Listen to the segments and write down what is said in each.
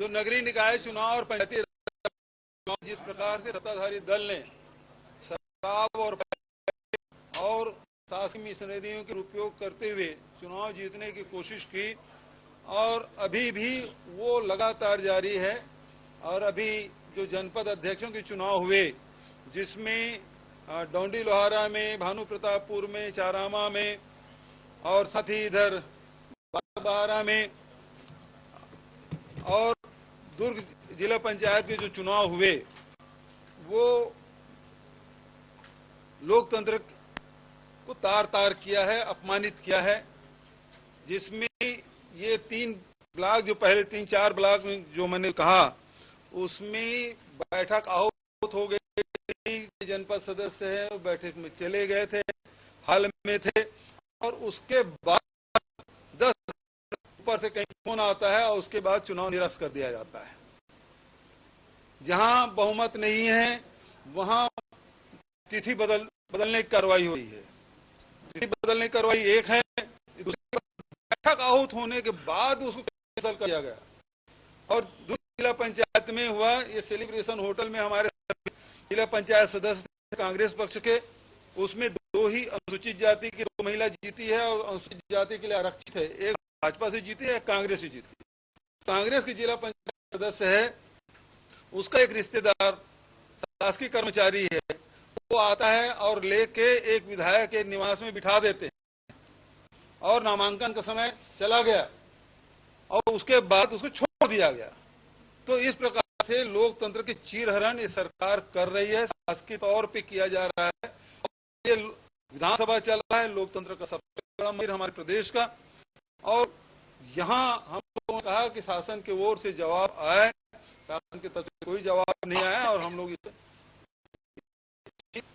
जो नगरीय निकाय चुनाव और पंचायती चुनाव जिस प्रकार से सत्ताधारी दल ने शराब और शासकीय मिशनरियों के उपयोग करते हुए चुनाव जीतने की कोशिश की और अभी भी वो लगातार जारी है। और अभी जो जनपद अध्यक्षों के चुनाव हुए, जिसमें डोंडी लोहारा में, भानु प्रतापपुर में, चारामा में और साथ ही इधर बारा में और दुर्ग जिला पंचायत के जो चुनाव हुए, वो लोकतंत्र को तार तार किया है, अपमानित किया है। जिसमें ये 3 ब्लॉक, जो पहले 3-4 ब्लॉक में जो मैंने कहा, उसमें बैठक आहूत हो गई। जनपद सदस्य है वो बैठक में चले गए थे, हाल में थे, और उसके बाद 10 ऊपर से कहीं फोन आता है और उसके बाद चुनाव निरस्त कर दिया जाता है। जहां बहुमत नहीं है वहां तिथि बदलने की कार्रवाई हुई है। तिथि बदलने की कार्रवाई एक है, दूसरी बैठक आहूत होने के बाद उसको कैंसिल कर दिया गया। और जिला पंचायत में हुआ ये सेलिब्रेशन होटल में हमारे जिला पंचायत सदस्य कांग्रेस पक्ष के, उसमें 2 ही अनुसूचित जाति की 2 महिला जीती है और अनुसूचित जाति के लिए आरक्षित है। एक भाजपा से जीती है, एक कांग्रेस से जीती। कांग्रेस की जिला पंचायत सदस्य है, उसका एक रिश्तेदार शासकीय कर्मचारी है, वो आता है और लेके एक विधायक के निवास में बिठा देते हैं और नामांकन का समय चला गया और उसके बाद उसको छोड़ दिया गया। तो इस प्रकार से लोकतंत्र की चीरहरण ये सरकार कर रही है, शासकीय तौर पे किया जा रहा है। ये विधानसभा चल रहा है, लोकतंत्र का सबसे बड़ा मंदिर हमारे प्रदेश का। और यहाँ हम लोगों ने कहा कि शासन की ओर से जवाब आए, शासन की तरफ से कोई जवाब नहीं आया और हम लोग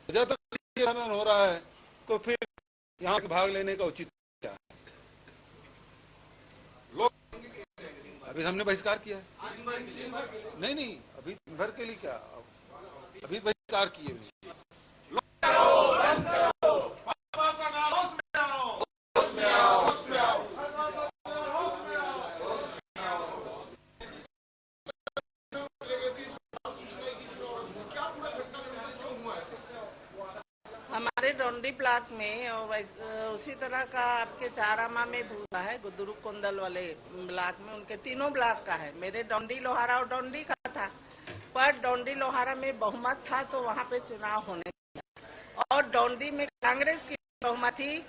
जब तक चीरहरण हो रहा है तो फिर यहाँ भाग लेने का उचित क्या है? लोग अभी हमने बहिष्कार किया है। नहीं, अभी दिन भर के लिए क्या, अभी बहिष्कार किए हुए। हमारे डोंडी ब्लॉक में उसी तरह का आपके चारामा में हुआ है, गुद्दुरु कोंदल वाले ब्लॉक में, उनके तीनों ब्लॉक का है। मेरे डोंडी लोहारा और डोंडी का था, पर डोंडी लोहारा में बहुमत था तो वहां पे चुनाव होने और डोंडी में कांग्रेस की बहुमत थी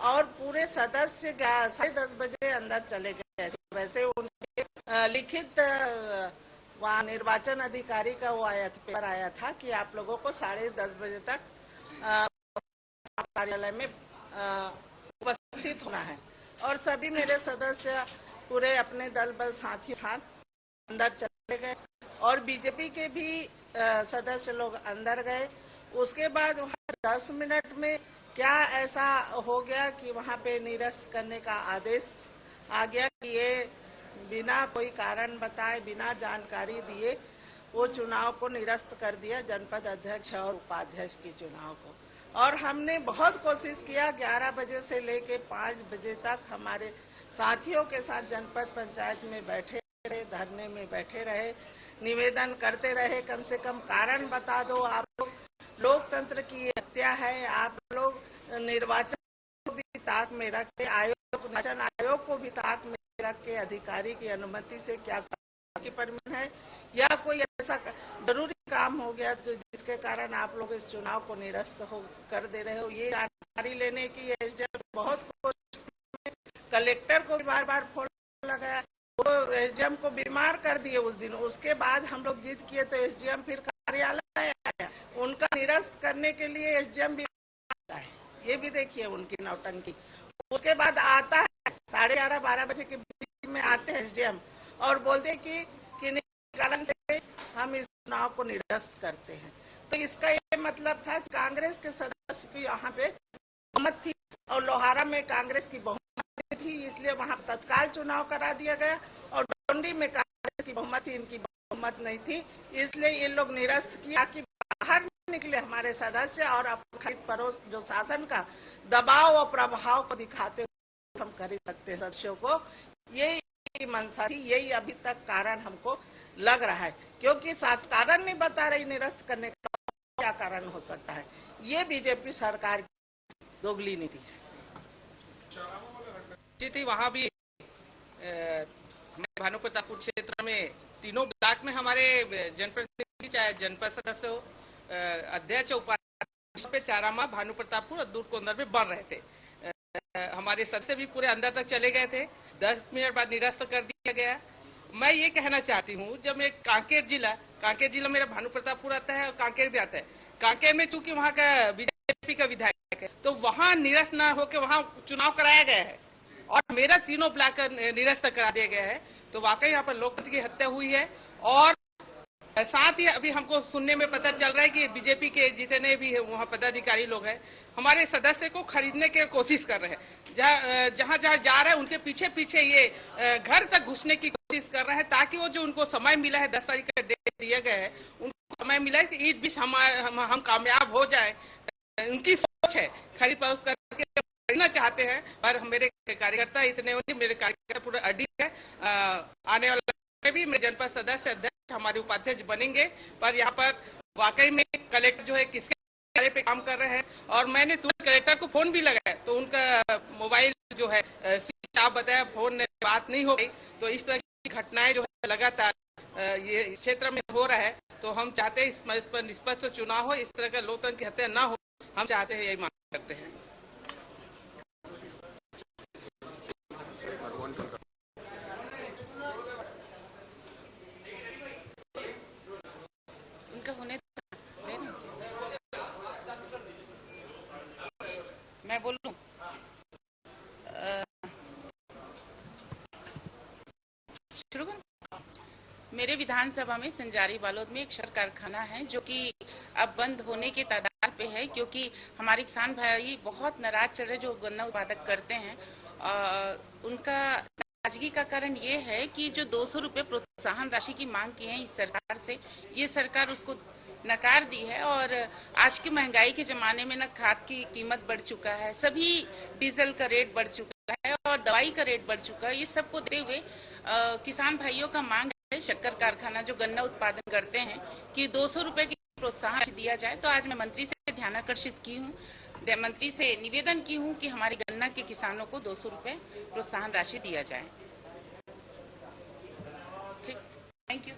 और पूरे सदस्य 10:30 बजे अंदर चले गए। वैसे उनके लिखित वहाँ निर्वाचन अधिकारी का वो पेपर आया था कि आप लोगों को 10:30 बजे तक कार्यालय में उपस्थित होना है। और सभी मेरे सदस्य पूरे अपने दल बल साथियों साथ अंदर चले गए और बीजेपी के भी सदस्य लोग अंदर गए। उसके बाद वहाँ 10 मिनट में क्या ऐसा हो गया कि वहाँ पे निरस्त करने का आदेश आ गया कि ये बिना कोई कारण बताए, बिना जानकारी दिए वो चुनाव को निरस्त कर दिया, जनपद अध्यक्ष और उपाध्यक्ष की चुनाव को। और हमने बहुत कोशिश किया, 11 बजे से लेके 5 बजे तक हमारे साथियों के साथ जनपद पंचायत में बैठे रहे, धरने में बैठे रहे, निवेदन करते रहे, कम से कम कारण बता दो। आप लोग लोकतंत्र की हत्या है, आप लोग निर्वाचन को भी ताक में रख के, निर्वाचन आयोग को भी ताक में रख के अधिकारी की अनुमति से क्या की परमिशन है या कोई ऐसा जरूरी काम हो गया जो जिसके कारण आप लोग इस चुनाव को निरस्त कर दे रहे हो। ये जानकारी लेने की एसडीएम बहुत कोशिश, कलेक्टर को भी बार फोन लगाया, वो एसडीएम को बीमार कर दिए उस दिन। उसके बाद हम लोग जीत किए तो एसडीएम फिर कार्यालय आया, उनका निरस्त करने के लिए एसडीएम भी आता है। ये भी देखिए उनकी नौटंकी। उसके बाद आता है 11:30-12 बजे के बीच में आते हैं एसडीएम और बोलते कि कारण से हम इस चुनाव को निरस्त करते हैं। तो इसका ये मतलब था कि कांग्रेस के सदस्य की यहाँ पे बहुमत थी और लोहारा में कांग्रेस की बहुमत थी, इसलिए वहाँ तत्काल चुनाव करा दिया गया। और डोंडी में कांग्रेस की बहुमत थी, इनकी बहुमत नहीं थी, इसलिए ये लोग निरस्त किया कि बाहर निकले हमारे सदस्य और अपने पड़ोस जो शासन का दबाव और प्रभाव को दिखाते हुए हम कर सकते सदस्यों को। ये की मंशा थी, यही अभी तक कारण हमको लग रहा है, क्योंकि साथ कारण नहीं बता रही निरस्त करने का क्या कारण हो सकता है। ये बीजेपी सरकार की दोगली नीति है। थी वहां भी हमारे भानु प्रतापपुर क्षेत्र में तीनों ब्लॉक में हमारे जनप्रतिनिधि चाहे जनपद सदस्य हो, अध्यक्ष उपाध्यक्ष पे चारामा भानु प्रतापपुर और दूर कोंदर में बढ़ रहे थे। हमारे सदस्य भी पूरे अंदर तक चले गए थे, 10 मिनट बाद निरस्त कर दिया गया। मैं ये कहना चाहती हूँ, जब मैं कांकेर जिला मेरा भानु प्रतापपुर आता है और कांकेर भी आता है। कांकेर में चूंकि वहाँ का बीजेपी का विधायक है, तो वहाँ निरस्त न होकर वहाँ चुनाव कराया गया है और मेरा तीनों ब्लॉक निरस्त करा दिया गया है। तो वाकई यहाँ पर लोकतंत्र की हत्या हुई है। और साथ ही अभी हमको सुनने में पता चल रहा है कि बीजेपी के जितने भी वहाँ पदाधिकारी लोग हैं, हमारे सदस्य को खरीदने की कोशिश कर रहे हैं। जहाँ जहाँ जा रहे हैं उनके पीछे पीछे ये घर तक घुसने की कोशिश कर रहे हैं, ताकि वो जो उनको समय मिला है, 10 तारीख का डेट दिया गया है, उनको समय मिला है कि इस बीच हम कामयाब हो जाए। उनकी सोच है, खरीद फरोख्त करके खरीदना चाहते हैं। पर मेरे कार्यकर्ता इतने होंगे, मेरे कार्यकर्ता पूरे अडिग है। आने वाले में भी मेरे जनपद सदस्य अध्यक्ष हमारे उपाध्यक्ष बनेंगे। पर यहाँ पर वाकई में कलेक्टर जो है किसके कार्य पे काम कर रहे हैं, और मैंने तुरंत कलेक्टर को फोन भी लगाया तो उनका मोबाइल जो है स्विच ऑफ बताया, फोन में बात नहीं हो गई। तो इस तरह की घटनाएं जो है लगातार ये क्षेत्र में हो रहा है। तो हम चाहते हैं इस पर निष्पक्ष चुनाव हो, इस तरह का लोकतंत्र की हत्या न हो, हम चाहते हैं, यही मांग करते हैं। उनका होने मैं बोलूं, शुरू करूं? मेरे विधानसभा में संजारी बालोद में एक शक्कर कारखाना है जो कि अब बंद होने के तादाद पे है, क्योंकि हमारे किसान भाई बहुत नाराज चल रहे जो गन्ना उत्पादक करते हैं। उनका नाराजगी का कारण ये है कि जो 200 रुपए प्रोत्साहन राशि की मांग की है इस सरकार से, ये सरकार उसको नकार दी है। और आज की महंगाई के जमाने में न खाद की कीमत बढ़ चुका है, सभी डीजल का रेट बढ़ चुका है और दवाई का रेट बढ़ चुका है। ये सबको देखते हुए किसान भाइयों का मांग है, शक्कर कारखाना जो गन्ना उत्पादन करते हैं, कि 200 रुपए की प्रोत्साहन दिया जाए। तो आज मैं मंत्री से ध्यान आकर्षित की हूँ, मंत्री से निवेदन की हूँ कि हमारे गन्ना के किसानों को 200 रुपए प्रोत्साहन राशि दिया जाए। ठीक, थैंक यू।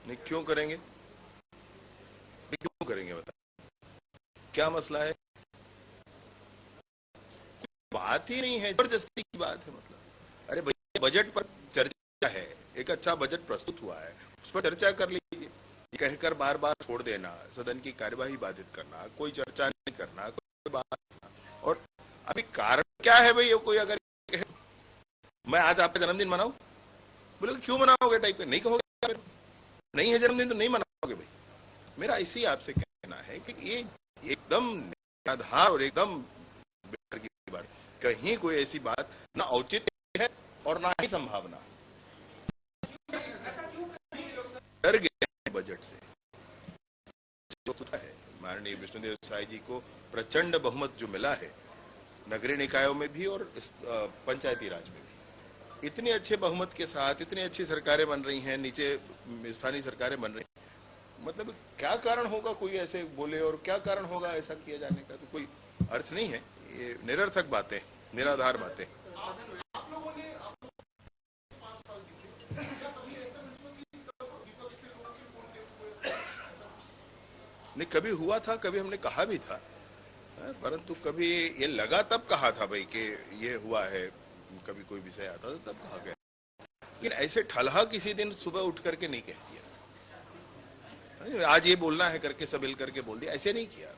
नहीं, क्यों करेंगे? क्यों करेंगे बता, क्या मसला है? बात ही नहीं है, जबरदस्ती की बात है। मतलब अरे भैया, बजट पर चर्चा है, एक अच्छा बजट प्रस्तुत हुआ है, उस पर चर्चा कर लीजिए। कहकर बार बार छोड़ देना, सदन की कार्यवाही बाधित करना, कोई चर्चा नहीं करना, कोई बात नहीं। और अभी कारण क्या है भाई? कोई अगर मैं आज आपका जन्मदिन मनाऊं, बोले क्यों मनाओगे टाइप का, नहीं कहोगे, नहीं है जन्मदिन तो नहीं मनाओगे भाई। मेरा इसी आपसे कहना है कि ये एकदम निराधार और एकदम बेकार की बात, कहीं कोई ऐसी बात ना औचित्य है और ना ही संभावना। डर गए बजट से, जो है माननीय विष्णुदेव साय जी को प्रचंड बहुमत जो मिला है नगरीय निकायों में भी और पंचायती राज में भी, इतने अच्छे बहुमत के साथ इतनी अच्छी सरकारें बन रही हैं, नीचे स्थानीय सरकारें बन रही हैं। मतलब क्या कारण होगा कोई ऐसे बोले, और क्या कारण होगा ऐसा किया जाने का? तो कोई अर्थ नहीं है, ये निरर्थक बातें, निराधार बातें। नहीं, कभी हुआ था, कभी हमने कहा भी था, परंतु कभी ये लगा तब कहा था भाई कि ये हुआ है, कभी कोई विषय आता था तब कहा गया, लेकिन ऐसे ठलहा किसी दिन सुबह उठ करके नहीं कह दिया, आज ये बोलना है करके सब हिल करके बोल दिया, ऐसे नहीं किया।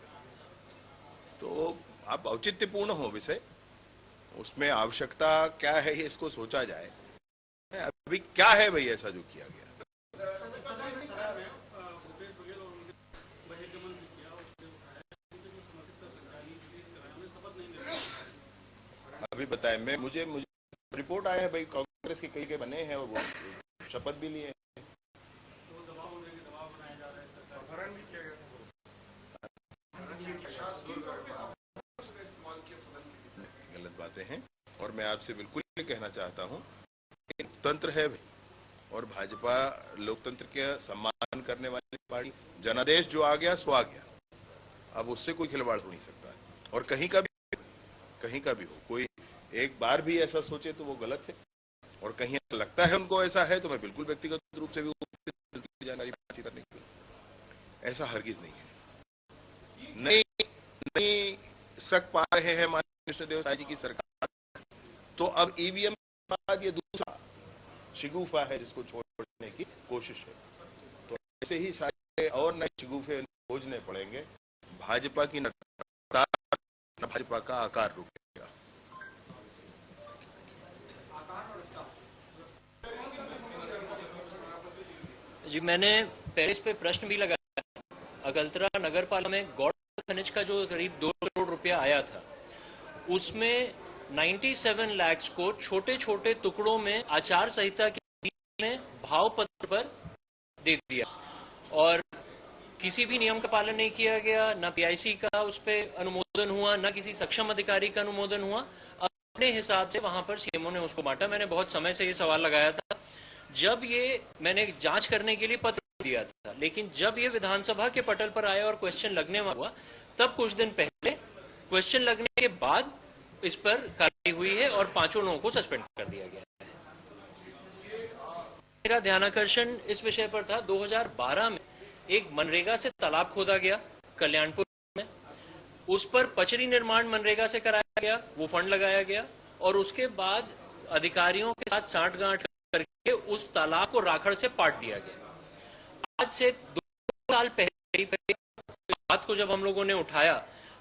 तो आप औचित्यपूर्ण हो विषय, उसमें आवश्यकता क्या है ये इसको सोचा जाए। अभी क्या है भाई ऐसा जो किया गया? अभी बताया मुझे रिपोर्ट आया है भाई, कांग्रेस के कई के बने हैं और वो शपथ भी लिए हैं। गलत बातें हैं और मैं आपसे बिल्कुल ये कहना चाहता हूं कि लोकतंत्र है भी, और भाजपा लोकतंत्र के सम्मान करने वाली पार्टी, जनादेश जो आ गया सो आ गया, अब उससे कोई खिलवाड़ हो नहीं सकता है। और कहीं का भी हो, कोई एक बार भी ऐसा सोचे तो वो गलत है, और कहीं ऐसा लगता है उनको ऐसा है तो मैं बिल्कुल व्यक्तिगत रूप से भी जानकारी बातचीत करने के लिए, ऐसा हरगिज नहीं है। नहीं सक पा रहे हैं माननीय कृष्ण देव राय जी की सरकार, तो अब ईवीएम के बाद ये दूसरा शिगुफा है जिसको छोड़ने की कोशिश है। तो ऐसे ही सारे और नए शिगुफे खोजने पड़ेंगे, भाजपा की भाजपा का आकार रुकेगा। जी, मैंने पेरिस पे प्रश्न भी लगाया। अगलतरा नगर पालिका में गौड़ खनिज का जो करीब 2 करोड़ रुपया आया था, उसमें 97 लाख को छोटे छोटे टुकड़ों में आचार संहिता के में भाव पत्र पर दे दिया, और किसी भी नियम का पालन नहीं किया गया, न पीआईसी का उस पर अनुमोदन हुआ, न किसी सक्षम अधिकारी का अनुमोदन हुआ। अपने हिसाब से वहां पर सीएमओ ने उसको बांटा। मैंने बहुत समय से ये सवाल लगाया था, जब ये मैंने जांच करने के लिए पत्र दिया था, लेकिन जब ये विधानसभा के पटल पर आया और क्वेश्चन लगने वाला हुआ, तब कुछ दिन पहले क्वेश्चन लगने के बाद इस पर कार्रवाई हुई है और 5 लोगों को सस्पेंड कर दिया गया है। मेरा ध्यानाकर्षण इस विषय पर था, 2012 में एक मनरेगा से तालाब खोदा गया कल्याणपुर में, उस पर पचरी निर्माण मनरेगा से कराया गया, वो फंड लगाया गया, और उसके बाद अधिकारियों के साथ साठगांठ करके उस तालाब को राखड़ से पाट दिया गया। आज से 2 साल पहले बात को जब हम लोगों ने उठाया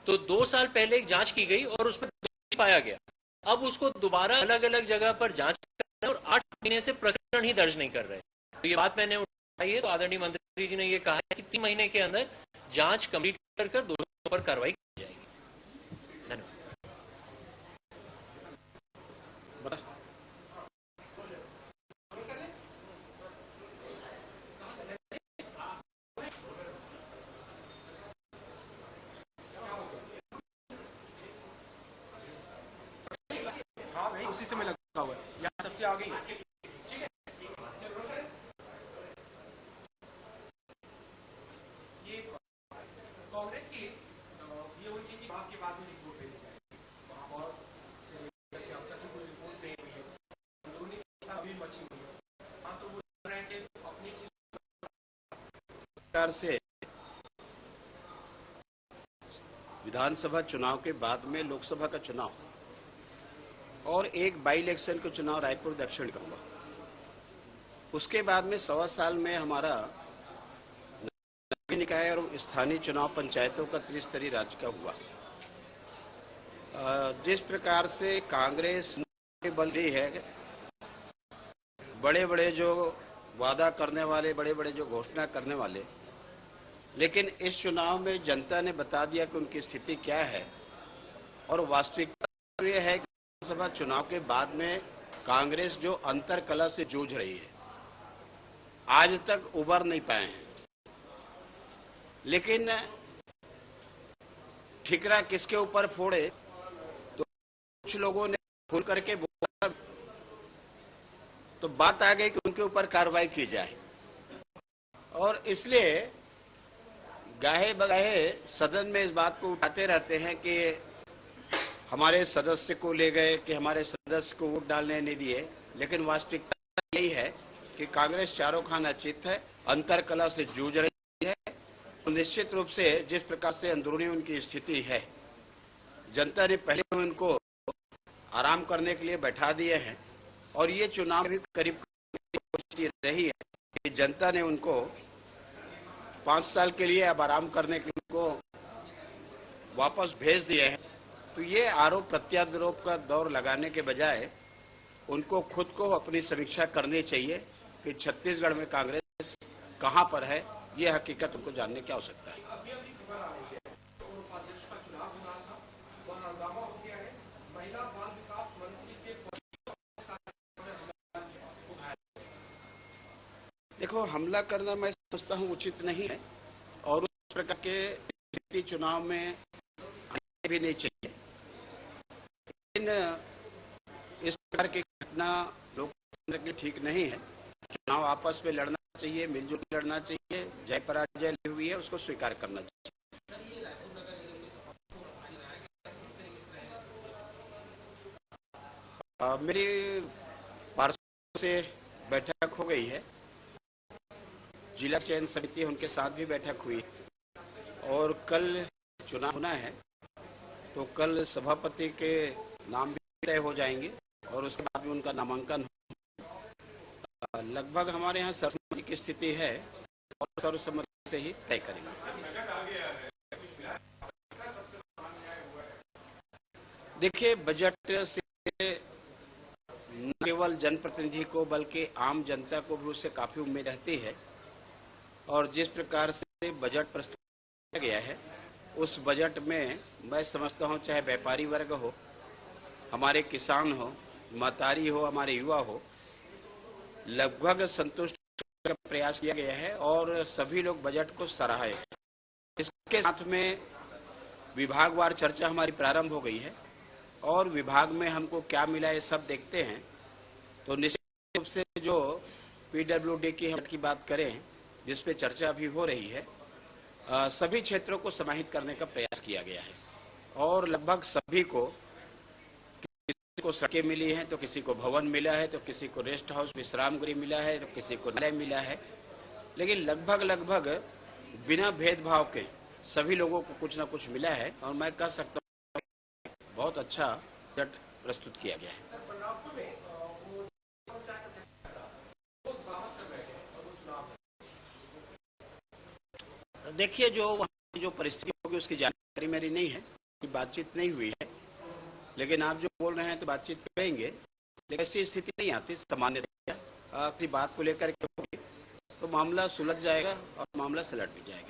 तो 2 साल पहले एक जांच की गई और उसमें दोषी पाया गया। अब उसको दोबारा अलग अलग जगह पर जांच कर रहे हैं और 8 महीने से प्रकरण ही दर्ज नहीं कर रहे। तो ये बात मैंने उठाई है, तो आदरणीय मंत्री जी ने ये कहा है कि 3 महीने के अंदर जांच कंप्लीट कर दोषियों पर कार्रवाई की जाएगी। धन्यवाद। उसी से मैं लगा हुआ है, यहाँ सबसे आगे ही। ये कांग्रेस की ये हुई थी कि आपके बाद में रिपोर्ट भेजी जाएगी, वहाँ बहुत से अब तक कोई रिपोर्ट नहीं हुई है, अंदरूनी अभी मची हुई है। हाँ, तो वो रहे थे अपनी प्रकार से विधानसभा चुनाव के बाद में लोकसभा का चुनाव और एक बाई इलेक्शन का चुनाव रायपुर दक्षिण का हुआ। उसके बाद में 1.25 साल में हमारा नगरीय निकाय और स्थानीय चुनाव पंचायतों का त्रिस्तरीय राज्य का हुआ। जिस प्रकार से कांग्रेस बल रही है, बड़े बड़े जो वादा करने वाले, बड़े बड़े जो घोषणा करने वाले, लेकिन इस चुनाव में जनता ने बता दिया कि उनकी स्थिति क्या है। और वास्तविकता यह है कि विधानसभा चुनाव के बाद में कांग्रेस जो अंतरकलह से जूझ रही है, आज तक उबर नहीं पाए हैं। लेकिन ठिकरा किसके ऊपर फोड़े, तो कुछ लोगों ने खुल करके बोला, तो बात आ गई कि उनके ऊपर कार्रवाई की जाए। और इसलिए गाहे बगाहे सदन में इस बात को उठाते रहते हैं कि हमारे सदस्य को ले गए, कि हमारे सदस्य को वोट डालने नहीं दिए। लेकिन वास्तविकता यही है कि कांग्रेस चारों खाना चित है, अंतरकलह से जूझ रही है। तो निश्चित रूप से जिस प्रकार से अंदरूनी उनकी स्थिति है, जनता ने पहले उनको आराम करने के लिए बैठा दिए हैं, और ये चुनाव भी करीब कोशिश रही है कि जनता ने उनको 5 साल के लिए अब आराम करने के लिए उनको वापस भेज दिए हैं। तो ये आरोप प्रत्यारोप का दौर लगाने के बजाय उनको खुद को अपनी समीक्षा करनी चाहिए कि छत्तीसगढ़ में कांग्रेस कहां पर है, ये हकीकत उनको जानने की आवश्यकता है। महिला बाल विकास मंत्री के देखो, हमला करना मैं समझता हूं उचित नहीं है और उस प्रकार के चुनाव में आने भी नहीं चाहिए। लेकिन इस प्रकार की घटना लोकतंत्र की ठीक नहीं है। चुनाव आपस में लड़ना चाहिए, मिलजुल कर लड़ना चाहिए। जय पराजय हुई है, उसको स्वीकार करना चाहिए। मेरी पार्षद से बैठक हो गई है, जिला चयन समिति उनके साथ भी बैठक हुई और कल चुनाव होना है, तो कल सभापति के नाम भी तय हो जाएंगे और उसके बाद भी उनका नामांकन। लगभग हमारे यहाँ सर्वसम्मति की स्थिति है और सर्वसम्मति से ही तय करेंगे। देखिए, बजट से न केवल जनप्रतिनिधि को बल्कि आम जनता को भी उससे काफी उम्मीद रहती है और जिस प्रकार से बजट प्रस्तुत किया गया है उस बजट में मैं समझता हूं चाहे व्यापारी वर्ग हो, हमारे किसान हो, महतारी हो, हमारे युवा हो, लगभग संतुष्ट का प्रयास किया गया है और सभी लोग बजट को सराहे। इसके साथ में विभागवार चर्चा हमारी प्रारंभ हो गई है और विभाग में हमको क्या मिला ये सब देखते हैं। तो निश्चित रूप से जो पीडब्ल्यूडी की बात करें, जिस पे चर्चा अभी हो रही है, सभी क्षेत्रों को समाहित करने का प्रयास किया गया है और लगभग सभी को, किसी को सड़कें मिली हैं तो किसी को भवन मिला है, तो किसी को रेस्ट हाउस विश्राम गृह मिला है, तो किसी को न्यायालय मिला है, लेकिन लगभग बिना भेदभाव के सभी लोगों को कुछ न कुछ मिला है और मैं कह सकता हूँ बहुत अच्छा बजट प्रस्तुत किया गया है। देखिए, जो परिस्थिति होगी उसकी जानकारी मेरी नहीं है, बातचीत नहीं हुई है, लेकिन आप जो बोल रहे हैं तो बातचीत करेंगे, लेकिन ऐसी स्थिति नहीं आती। सामान्यतः किसी बात को लेकर के होगी तो मामला सुलझ जाएगा और मामला सलट भी जाएगा।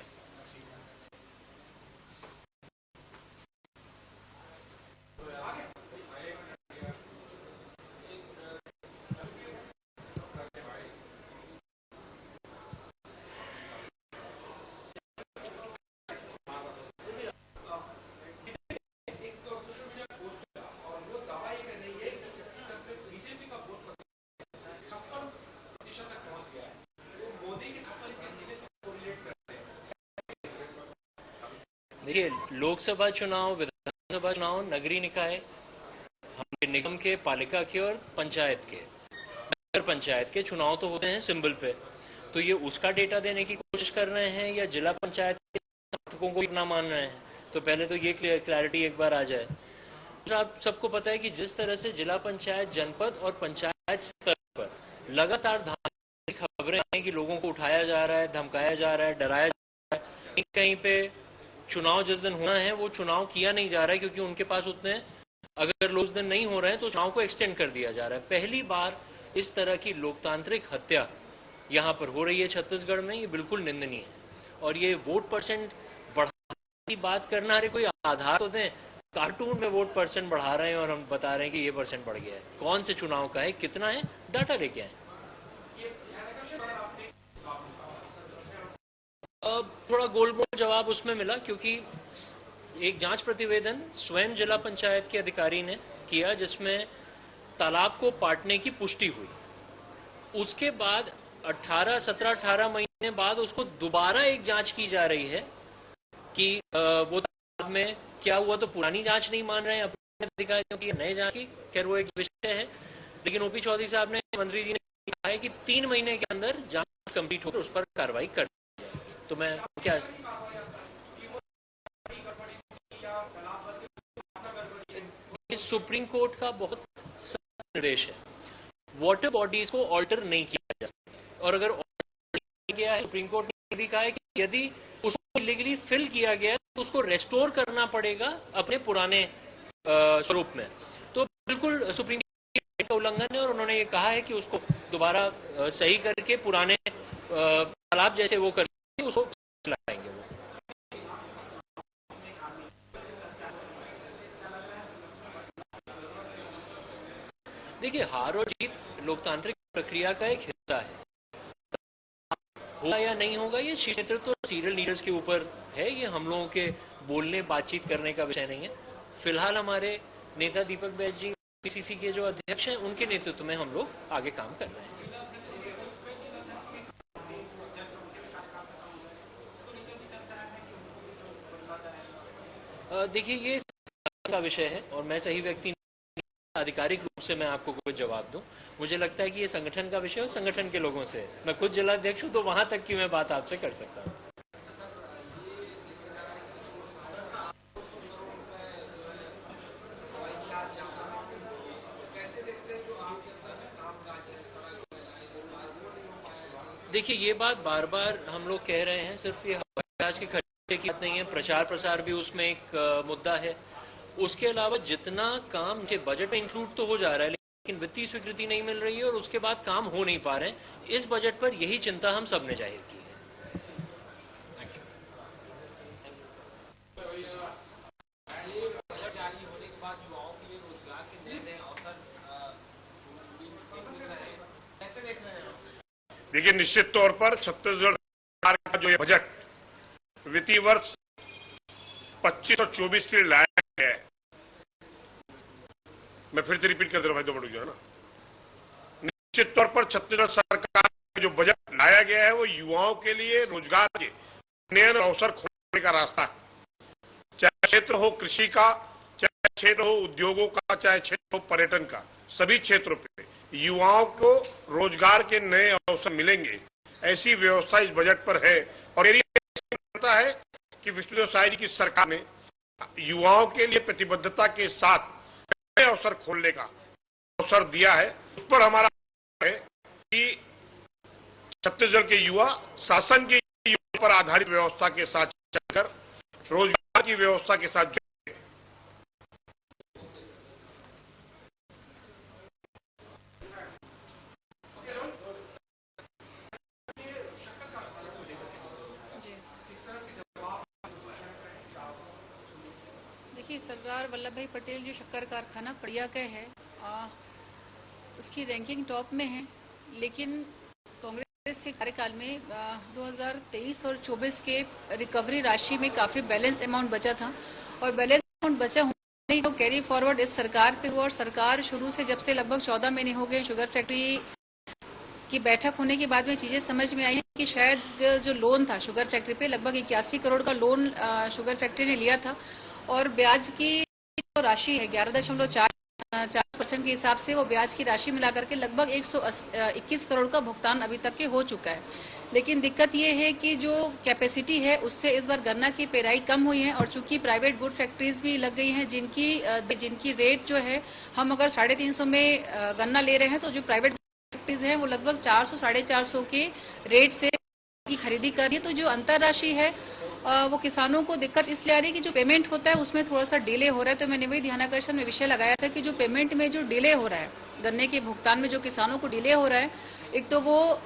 देखिए, लोकसभा चुनाव, विधानसभा चुनाव, नगरीय निकाय, हमारे निगम के, पालिका के और पंचायत के, नगर पंचायत के चुनाव तो होते हैं सिंबल पे, तो ये उसका डेटा देने की कोशिश कर रहे हैं या जिला पंचायत के समर्थकों को ना मान रहे हैं? तो पहले तो ये क्लैरिटी एक बार आ जाए। तो आप सबको पता है कि जिस तरह से जिला पंचायत, जनपद और पंचायत स्तर पर लगातार धार्मिक खबरें हैं कि लोगों को उठाया जा रहा है, धमकाया जा रहा है, डराया जा रहा है, कहीं पे चुनाव जिस दिन होना है वो चुनाव किया नहीं जा रहा है क्योंकि उनके पास उतने, अगर लोग उस दिन नहीं हो रहे हैं तो चुनाव को एक्सटेंड कर दिया जा रहा है। पहली बार इस तरह की लोकतांत्रिक हत्या यहां पर हो रही है छत्तीसगढ़ में, ये बिल्कुल निंदनीय है। और ये वोट परसेंट बढ़ाने की बात करना, अरे कोई आधार तो दें। कार्टून में वोट परसेंट बढ़ा रहे हैं और हम बता रहे हैं कि ये परसेंट बढ़ गया है। कौन से चुनाव का है, कितना है, डाटा लेके आए। थोड़ा गोल-मोल जवाब उसमें मिला क्योंकि एक जांच प्रतिवेदन स्वयं जिला पंचायत के अधिकारी ने किया जिसमें तालाब को पाटने की पुष्टि हुई। उसके बाद 17-18 महीने बाद उसको दोबारा एक जांच की जा रही है कि वो तालाब में क्या हुआ। तो पुरानी जांच नहीं मान रहे हैं अपने अधिकारियों की, नए जांच की। खैर वो एक विषय है, लेकिन ओपी चौधरी साहब ने, मंत्री जी ने कहा है कि 3 महीने के अंदर जांच कंप्लीट होकर उस पर कार्रवाई कर। तो मैं क्या, सुप्रीम कोर्ट का बहुत सख्त निर्देश है, वाटर बॉडीज को ऑल्टर नहीं किया जा सकता। और अगर ऑल्टर किया गया है, सुप्रीम कोर्ट ने भी कहा है कि यदि उसको इलीगली फिल किया गया है तो उसको रेस्टोर करना पड़ेगा अपने पुराने स्वरूप में। तो बिल्कुल सुप्रीम कोर्ट का उल्लंघन है और उन्होंने ये कहा है कि उसको दोबारा सही करके पुराने तालाब जैसे वो कर उसको लाएंगे। वो देखिए, हार और जीत लोकतांत्रिक प्रक्रिया का एक हिस्सा है। होगा या नहीं होगा ये क्षेत्र तो सीरियल लीडर्स के ऊपर है, ये हम लोगों के बोलने बातचीत करने का विषय नहीं है। फिलहाल हमारे नेता दीपक बैज जी पीसीसी के जो अध्यक्ष हैं, उनके नेतृत्व में हम लोग आगे काम कर रहे हैं। देखिए, ये का विषय है और मैं सही व्यक्ति आधिकारिक रूप से मैं आपको कोई जवाब दूं। मुझे लगता है कि ये संगठन का विषय और संगठन के लोगों से है। मैं खुद जिलाध्यक्ष हूं, तो वहां तक की मैं बात आपसे कर सकता हूं। देखिए, ये बात बार बार हम लोग कह रहे हैं, सिर्फ ये हवाई जहाज के खर्चे की बात नहीं है, प्रचार प्रसार भी उसमें एक मुद्दा है। उसके अलावा जितना काम के बजट में इंक्लूड तो हो जा रहा है, लेकिन वित्तीय स्वीकृति नहीं मिल रही है और उसके बाद काम हो नहीं पा रहे हैं। इस बजट पर यही चिंता हम सब ने जाहिर की है। बजट जारी होने के बाद युवाओं के लिए रोजगार के नए नए अवसर मिल रहे हैं, कैसे देख रहे हैं आप? देखिए, निश्चित तौर पर छत्तीसगढ़ सरकार का जो ये बजट वित्तीय वर्ष 25 और 24 के लिए लाया गया है, मैं फिर से रिपीट कर दे रहा हूं भाई, 2 मिनट जो है ना, निश्चित तौर पर छत्तीसगढ़ सरकार का जो बजट लाया गया है वो युवाओं के लिए रोजगार के नए अवसर खोलने का रास्ता है। चाहे क्षेत्र हो कृषि का, चाहे क्षेत्र हो उद्योगों का, चाहे क्षेत्र हो पर्यटन का, सभी क्षेत्रों पे युवाओं को रोजगार के नए अवसर मिलेंगे, ऐसी व्यवस्था इस बजट पर है। और मेरी लगता है कि विष्णुदेव साय जी की सरकार ने युवाओं के लिए प्रतिबद्धता के साथ नए अवसर खोलने का अवसर दिया है। उस पर हमारा है कि छत्तीसगढ़ के युवा शासन के युवा पर आधारित व्यवस्था के साथ चलकर रोजगार की व्यवस्था के साथ जुड़े। देखिए, सरदार वल्लभ भाई पटेल जो शक्कर कारखाना पड़िया का है, उसकी रैंकिंग टॉप में है, लेकिन कांग्रेस के कार्यकाल में 2023 और 24 के रिकवरी राशि में काफी बैलेंस अमाउंट बचा था और बैलेंस अमाउंट बचा होने को कैरी फॉरवर्ड इस सरकार पे हुआ। और सरकार शुरू से जब से लगभग 14 महीने हो गए, शुगर फैक्ट्री की बैठक होने के बाद में चीजें समझ में आई है कि शायद जो लोन था शुगर फैक्ट्री पे, लगभग 81 करोड़ का लोन शुगर फैक्ट्री ने लिया था और ब्याज की जो राशि है 11.4% के हिसाब से वो ब्याज की राशि मिलाकर के लगभग 121 करोड़ का भुगतान अभी तक के हो चुका है। लेकिन दिक्कत ये है कि जो कैपेसिटी है उससे इस बार गन्ना की पेराई कम हुई है और चूंकि प्राइवेट गुड फैक्ट्रीज भी लग गई हैं जिनकी रेट जो है, हम अगर 350 में गन्ना ले रहे हैं तो जो प्राइवेट फैक्ट्रीज हैं वो लगभग 400 450 के रेट से की खरीदी कर रही है। तो जो अंतरराशि है वो किसानों को दिक्कत इसलिए आ रही है कि जो पेमेंट होता है उसमें थोड़ा सा डिले हो रहा है। तो मैंने वही ध्यानाकर्षण में विषय लगाया था कि जो पेमेंट में जो डिले हो रहा है, गन्ने के भुगतान में जो किसानों को डिले हो रहा है, एक तो वो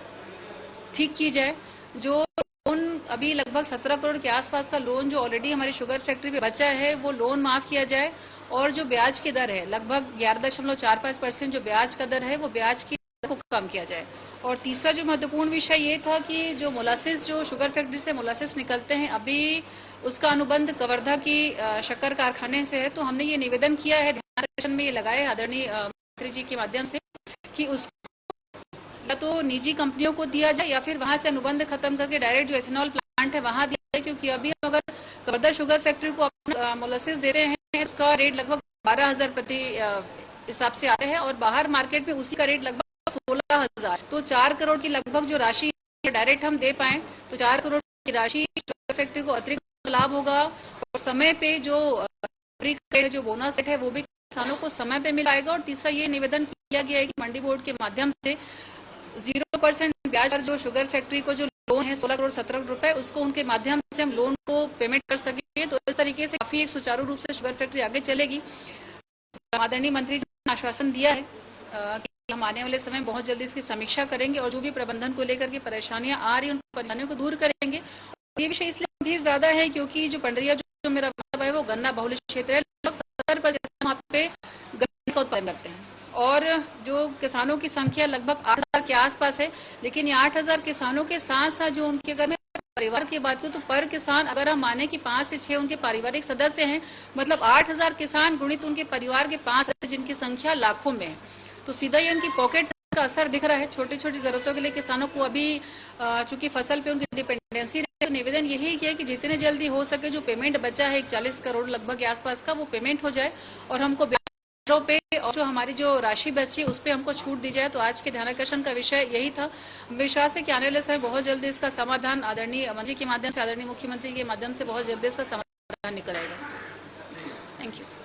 ठीक की जाए। जो लोन अभी लगभग 17 करोड़ के आसपास का लोन जो ऑलरेडी हमारी शुगर फैक्ट्री पे बचा है वो लोन माफ किया जाए और जो ब्याज की दर है लगभग 11.45% जो ब्याज का दर है वो ब्याज की को कम किया जाए। और तीसरा जो महत्वपूर्ण विषय ये था कि जो मोलासिस, जो शुगर फैक्ट्री से मोलासिस निकलते हैं, अभी उसका अनुबंध कवर्धा की शक्कर कारखाने से है। तो हमने ये निवेदन किया है, ध्यानाकर्षण में ये लगाए आदरणीय मंत्री जी के माध्यम से कि उसको या तो निजी कंपनियों को दिया जाए या फिर वहां से अनुबंध खत्म करके डायरेक्ट जो एथेनॉल प्लांट है वहां दिया जाए। क्योंकि अभी हम अगर कवर्धा शुगर फैक्ट्री को अपना मोलासिस दे रहे हैं, इसका रेट लगभग 12,000 प्रति हिसाब से आते हैं और बाहर मार्केट में उसी का रेट लगभग 16,000। तो 4 करोड़ की लगभग जो राशि डायरेक्ट हम दे पाए तो 4 करोड़ की राशि फैक्ट्री को अतिरिक्त लाभ होगा और समय पे जो बोनस है वो भी किसानों को समय पे मिल पाएगा। और तीसरा ये निवेदन किया गया है कि मंडी बोर्ड के माध्यम से 0% ब्याज पर जो शुगर फैक्ट्री को जो लोन है 16 करोड़ 17 करोड़ रुपए, उसको उनके माध्यम से हम लोन को पेमेंट कर सकेंगे। तो इस तरीके से काफी एक सुचारू रूप से शुगर फैक्ट्री आगे चलेगी। आदरणीय मंत्री जी ने आश्वासन दिया है कि हम आने वाले समय बहुत जल्दी इसकी समीक्षा करेंगे और जो भी प्रबंधन को लेकर के परेशानियां आ रही हैं उन परेशानियों को दूर करेंगे। ये विषय इसलिए गंभीर ज्यादा है क्योंकि जो पंडरिया जो मेरा मतलब है वो गन्ना बहुल क्षेत्र है, लगभग 70% वहाँ पे गन्ने का उत्पादन करते हैं और जो किसानों की संख्या लगभग 8,000 के आसपास है, लेकिन ये 8,000 किसानों के साथ साथ जो उनके घर में परिवार की बात करूं तो पर किसान अगर हम माने कि 5 से 6 उनके पारिवारिक सदस्य हैं, मतलब 8,000 किसान गुणित उनके परिवार के 5 सदस्य जिनकी संख्या लाखों में है, तो सीधा ही उनकी पॉकेट का असर दिख रहा है। छोटी छोटी जरूरतों के लिए किसानों को अभी चूंकि फसल पे उनकी डिपेंडेंसी है, तो निवेदन यही किया कि जितने जल्दी हो सके जो पेमेंट बचा है 40 करोड़ लगभग के आसपास का, वो पेमेंट हो जाए और हमको पे और जो हमारी जो राशि बची उस पे हमको छूट दी जाए। तो आज के ध्यानाकर्षण का विषय यही था। विश्वास है कि आने वाले समय बहुत जल्दी इसका समाधान आदरणीय मंत्री के माध्यम से, आदरणीय मुख्यमंत्री के माध्यम से बहुत जल्दी इसका समाधान निकल आएगा। Thank you.